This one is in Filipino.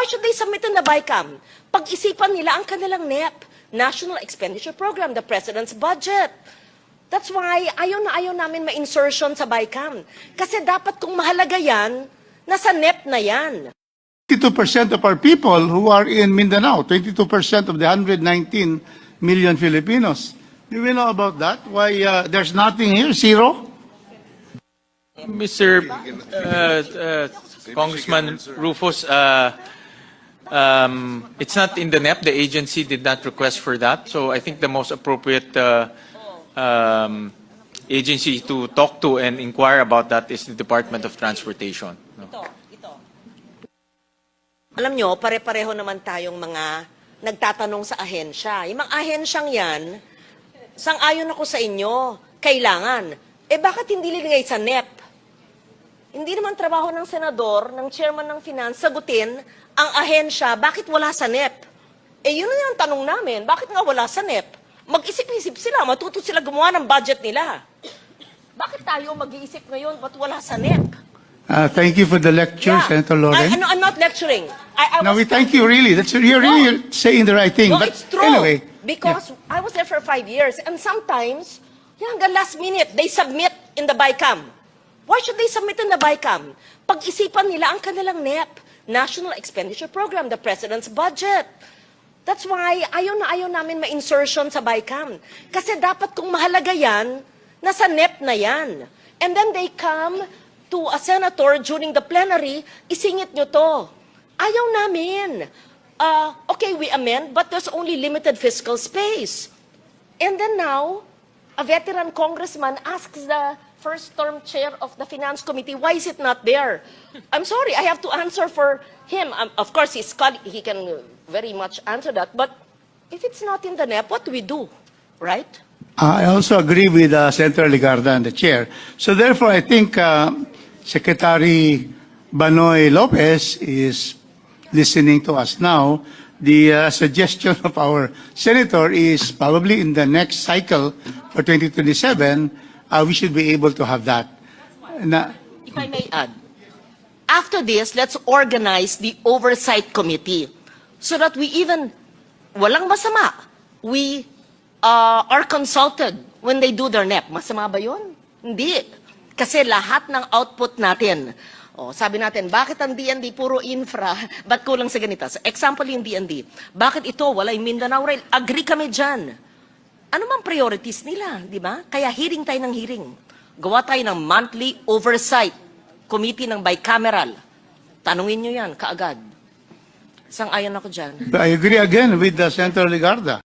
Why should they submit in the BICAM? Pag-isipan nila ang kanilang NEP, National Expenditure Program, the President's Budget. That's why ayaw namin ma-insertion sa BICAM. Kasi dapat kung mahalaga yan, nasa NEP na yan. 22% of our people who are in Mindanao, 22% of the 119 million Filipinos. Do we know about that? Why there's nothing here? Zero? Mr. Congressman Rufus, it's not in the NEP. The agency did not request for that. So I think the most appropriate agency to talk to and inquire about that is the Department of Transportation. No? Ito. Alam nyo, pare-pareho naman tayong mga nagtatanong sa ahensya. Yung mga ahensyang yan, sang-ayon ako sa inyo, kailangan. Eh bakit hindi linagay sa NEP? Hindi naman trabaho ng senador, ng chairman ng finance, sagutin ang ahensya, bakit wala sa NEP? Eh yun na yung tanong namin, bakit nga wala sa NEP? Mag-isip-isip sila, matuto sila gumawa ng budget nila. Bakit tayo mag-iisip ngayon, ba't wala sa NEP? Thank you for the lecture, Senator Loren. I'm not lecturing. I No, was we thank you really. You're really saying the right thing. No, But it's true. anyway, Because I was there for 5 years, and sometimes, hanggang last minute, they submit in the BICAM. Why should they submit in the BICAM? Pag-isipan nila ang kanilang NEP, National Expenditure Program, the President's Budget. That's why ayaw namin ma-insertion sa BICAM. Kasi dapat kung mahalaga yan, nasa NEP na yan. And then they come to a senator during the plenary, isingit nyo to. Ayaw namin. Okay, we amend, but there's only limited fiscal space. And then now, a veteran congressman asks the first-term chair of the Finance Committee, why is it not there? I'm sorry, I have to answer for him. Of course, he can very much answer that, but if it's not in the NEP, what do we do, right? I also agree with Senator Ligarda and the chair. So therefore, I think Secretary Banoy Lopez is listening to us now. The suggestion of our senator is probably in the next cycle for 2027, we should be able to have that. If I may add, after this, let's organize the oversight committee so that we even, walang masama, we are consulted when they do their NEP. Masama ba yun? Hindi. Kasi lahat ng output natin, sabi natin, bakit ang DND puro infra, ba't kulang sa ganito? So, example yung DND, bakit ito, wala yung Mindanao Rail? Agree kami dyan. Ano mang priorities nila, di ba? Kaya hearing tayo ng hearing. Gawa tayo ng monthly oversight committee ng bicameral. Tanungin nyo yan, kaagad. Sang-ayon ako dyan. I agree again with Senator Ligarda.